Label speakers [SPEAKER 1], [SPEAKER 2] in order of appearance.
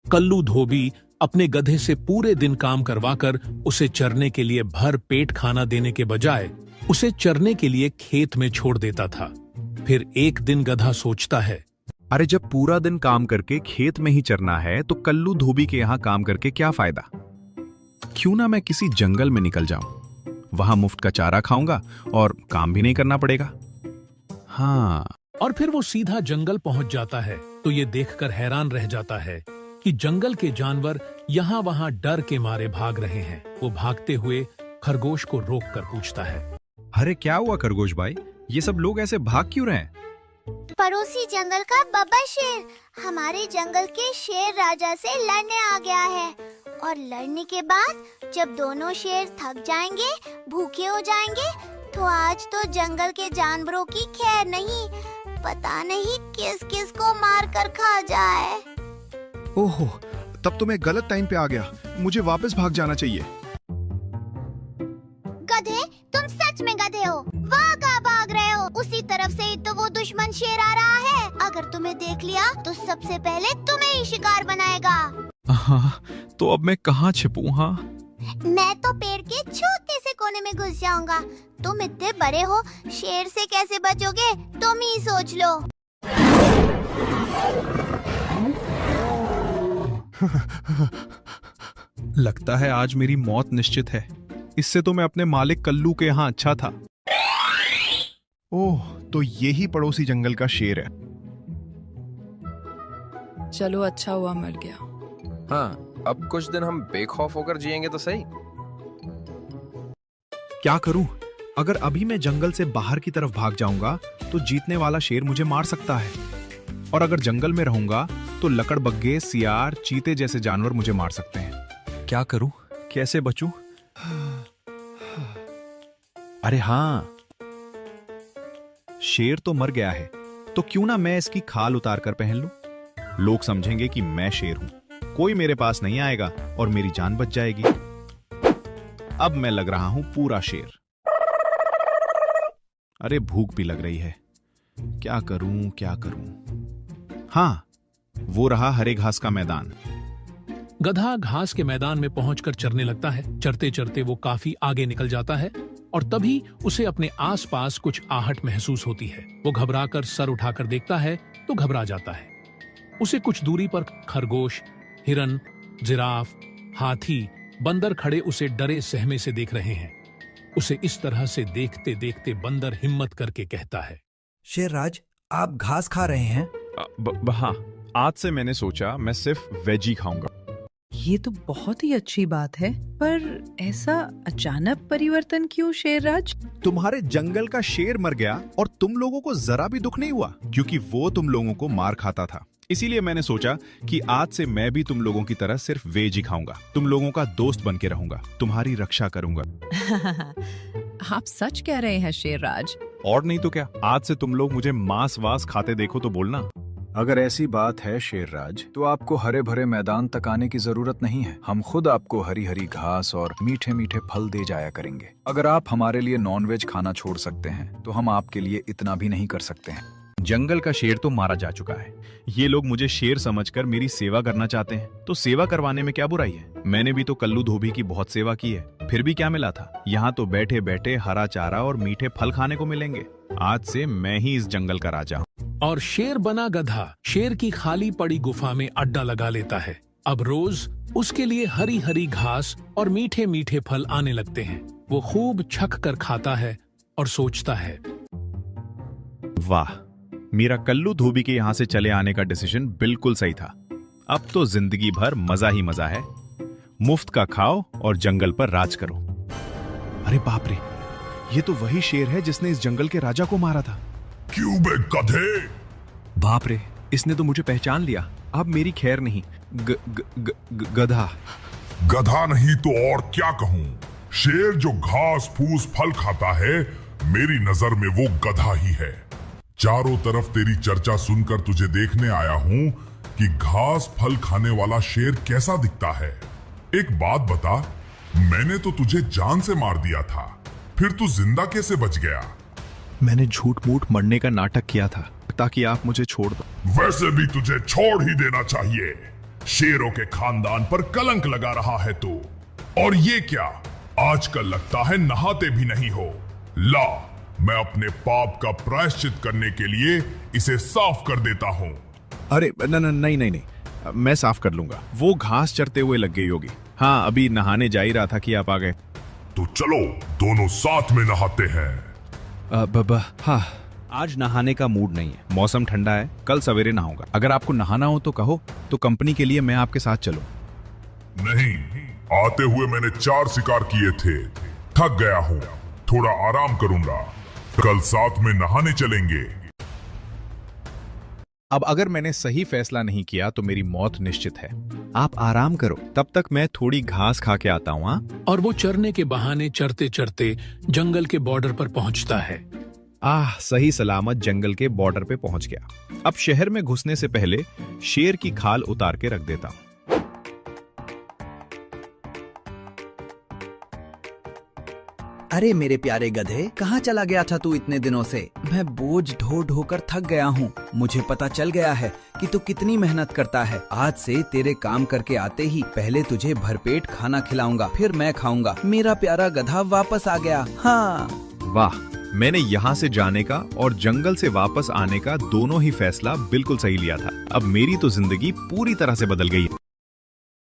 [SPEAKER 1] कल्लू धोबी अपने गधे से पूरे दिन काम करवाकर उसे चरने के लिए भर पेट खाना देने के बजाय उसे चरने के लिए खेत में छोड़ देता था। फिर एक दिन गधा सोचता है,
[SPEAKER 2] अरे जब पूरा दिन काम करके खेत में ही चरना है तो कल्लू धोबी के यहाँ काम करके क्या फायदा। क्यों ना मैं किसी जंगल में निकल जाऊं, वहां मुफ्त का चारा खाऊंगा और काम भी नहीं करना पड़ेगा। हाँ।
[SPEAKER 1] और फिर वो सीधा जंगल पहुंच जाता है तो ये देखकर हैरान रह जाता है कि जंगल के जानवर यहाँ वहां डर के मारे भाग रहे हैं। वो भागते हुए खरगोश को रोककर पूछता है,
[SPEAKER 2] अरे क्या हुआ खरगोश भाई, ये सब लोग ऐसे भाग क्यों रहे हैं?
[SPEAKER 3] पड़ोसी जंगल का बब्बर शेर हमारे जंगल के शेर राजा से लड़ने आ गया है और लड़ने के बाद जब दोनों शेर थक जाएंगे, भूखे हो जाएंगे, तो आज तो जंगल के जानवरों की खैर नहीं। पता नहीं किस किस को मार कर खा जाए।
[SPEAKER 4] ओहो, तब तो मैं गलत टाइम पे आ गया। मुझे वापस भाग जाना चाहिए।
[SPEAKER 3] गधे, तुम सच में गधे हो। वहाँ कहाँ भाग रहे हो? उसी तरफ से ही तो वो दुश्मन शेर आ रहा है। अगर तुम्हें देख लिया तो सबसे पहले तुम्हें ही शिकार बनाएगा।
[SPEAKER 2] हाँ, तो अब मैं कहाँ छिपूं? हाँ,
[SPEAKER 3] मैं तो पेड़ के छोटे से कोने में घुस जाऊंगा। तुम इतने बड़े हो, शेर से कैसे बचोगे तुम ही सोच लो।
[SPEAKER 2] लगता है आज मेरी मौत निश्चित है। इससे तो मैं अपने मालिक कल्लू के यहाँ अच्छा था।
[SPEAKER 4] ओह, तो यही पड़ोसी जंगल का शेर है।
[SPEAKER 5] चलो अच्छा हुआ मर गया।
[SPEAKER 6] हाँ, अब कुछ दिन हम बेखौफ होकर जिएंगे तो सही।
[SPEAKER 2] क्या करूं? अगर अभी मैं जंगल से बाहर की तरफ भाग जाऊंगा तो जीतने वाला शेर मुझे मार सकता है, और अगर जंगल में रहूंगा तो लकड़बग्गे, सियार, चीते जैसे जानवर मुझे मार सकते हैं। क्या करूं? कैसे बचूं? अरे हाँ, शेर तो मर गया है, तो क्यों ना मैं इसकी खाल उतार कर पहन लूं? लोग समझेंगे कि मैं शेर हूं, कोई मेरे पास नहीं आएगा और मेरी जान बच जाएगी। अब मैं लग रहा हूं पूरा शेर। अरे भूख भी लग रही है, क्या करूं क्या करूं? हाँ, वो रहा हरे घास का मैदान।
[SPEAKER 1] गधा घास के मैदान में पहुंचकर चरने लगता है। चरते चरते वो काफी आगे निकल जाता है और तभी उसे अपने आसपास कुछ आहट महसूस होती है। वो घबराकर सर उठाकर देखता है तो घबरा जाता है। उसे कुछ दूरी पर खरगोश, हिरन, जिराफ, हाथी, बंदर खड़े उसे डरे सहमे से देख रहे हैं। उसे इस तरह से देखते देखते बंदर हिम्मत करके कहता है,
[SPEAKER 7] शेरराज, आप घास खा रहे हैं?
[SPEAKER 2] हाँ, आज से मैंने सोचा मैं सिर्फ वेज ही खाऊंगा।
[SPEAKER 5] ये तो बहुत ही अच्छी बात है, पर ऐसा अचानक परिवर्तन क्यों शेरराज?
[SPEAKER 2] तुम्हारे जंगल का शेर मर गया और तुम लोगों को जरा भी दुख नहीं हुआ, क्योंकि वो तुम लोगों को मार खाता था। इसीलिए मैंने सोचा कि आज से मैं भी तुम लोगों की तरह सिर्फ वेज ही खाऊंगा। तुम लोगों का दोस्त बन के रहूंगा, तुम्हारी रक्षा करूंगा।
[SPEAKER 5] आप सच कह रहे हैं शेरराज?
[SPEAKER 2] और नहीं तो क्या, आज से तुम लोग मुझे मांस वास खाते देखो तो बोलना।
[SPEAKER 8] अगर ऐसी बात है शेरराज, तो आपको हरे भरे मैदान तक आने की जरूरत नहीं है। हम खुद आपको हरी हरी घास और मीठे मीठे फल दे जाया करेंगे। अगर आप हमारे लिए नॉनवेज खाना छोड़ सकते हैं, तो हम आपके लिए इतना भी नहीं कर सकते हैं।
[SPEAKER 2] जंगल का शेर तो मारा जा चुका है। ये लोग मुझे शेर समझकर मेरी सेवा करना चाहते हैं, तो सेवा करवाने में क्या बुराई है? मैंने भी तो कल्लू धोबी की बहुत सेवा की है, फिर भी क्या मिला था? यहाँ तो बैठे बैठे हरा चारा और मीठे फल खाने को मिलेंगे। आज से मैं ही इस जंगल का राजा हूँ।
[SPEAKER 1] और शेर बना गधा शेर की खाली पड़ी गुफा में अड्डा लगा लेता है। अब रोज उसके लिए हरी हरी घास और मीठे मीठे फल आने लगते हैं। वो खूब छक कर खाता है और सोचता है,
[SPEAKER 2] वाह, मेरा कल्लू धोबी के यहाँ से चले आने का डिसीजन बिल्कुल सही था। अब तो जिंदगी भर मजा ही मजा है। मुफ्त का खाओ और जंगल पर राज करो। अरे बाप रे, ये तो वही शेर है जिसने इस जंगल के राजा को मारा था।
[SPEAKER 9] क्यों बे गधे?
[SPEAKER 2] बाप रे, इसने तो मुझे पहचान लिया। अब मेरी खैर नहीं। गधा।
[SPEAKER 9] गधा नहीं तो और क्या कहूं? शेर जो घास फूस फल खाता है, मेरी नजर में वो गधा ही है। चारों तरफ तेरी चर्चा सुनकर तुझे देखने आया हूं कि घास फल खाने वाला शेर कैसा दिखता है। एक बात बता, मैंने तो तुझे जान से मार दिया था, फिर तू जिंदा कैसे बच गया?
[SPEAKER 2] मैंने झूठ मूठ मरने का नाटक किया था ताकि आप मुझे छोड़ दो।
[SPEAKER 9] वैसे भी तुझे छोड़ ही देना चाहिए। शेरों के खानदान पर कलंक लगा रहा है तू। और ये क्या, आजकल लगता है नहाते भी नहीं हो। ला, मैं अपने पाप का प्रायश्चित करने के लिए इसे साफ कर देता हूँ।
[SPEAKER 2] अरे नहीं, मैं साफ कर लूंगा। वो घास चरते हुए लग गई होगी। हाँ, अभी नहाने जा ही रहा था कि आप आ गए।
[SPEAKER 9] तो चलो दोनों साथ में नहाते हैं।
[SPEAKER 2] हाँ, आज नहाने का मूड नहीं है। मौसम ठंडा है, कल सवेरे नहाऊंगा। अगर आपको नहाना हो तो कहो, तो कंपनी के लिए मैं आपके साथ चलूं।
[SPEAKER 9] नहीं, आते हुए मैंने 4 शिकार किए थे, थक गया हूँ, थोड़ा आराम करूंगा। कल साथ में नहाने चलेंगे।
[SPEAKER 2] अब अगर मैंने सही फैसला नहीं किया तो मेरी मौत निश्चित है। आप आराम करो, तब तक मैं थोड़ी घास खा के आता हूँ। हाँ?
[SPEAKER 1] और वो चरने के बहाने चरते चरते जंगल के बॉर्डर पर पहुंचता है।
[SPEAKER 2] सही सलामत जंगल के बॉर्डर पे पहुंच गया। अब शहर में घुसने से पहले शेर की खाल उतार के रख देता हूं।
[SPEAKER 7] अरे मेरे प्यारे गधे, कहाँ चला गया था तू इतने दिनों से? मैं बोझ ढो ढो कर थक गया हूँ। मुझे पता चल गया है कि तू कितनी मेहनत करता है। आज से तेरे काम करके आते ही पहले तुझे भरपेट खाना खिलाऊंगा, फिर मैं खाऊंगा। मेरा प्यारा गधा वापस आ गया। हाँ,
[SPEAKER 2] वाह, मैंने यहाँ से जाने का और जंगल से वापस आने का दोनों ही फैसला बिल्कुल सही लिया था। अब मेरी तो जिंदगी पूरी तरह से बदल गई है।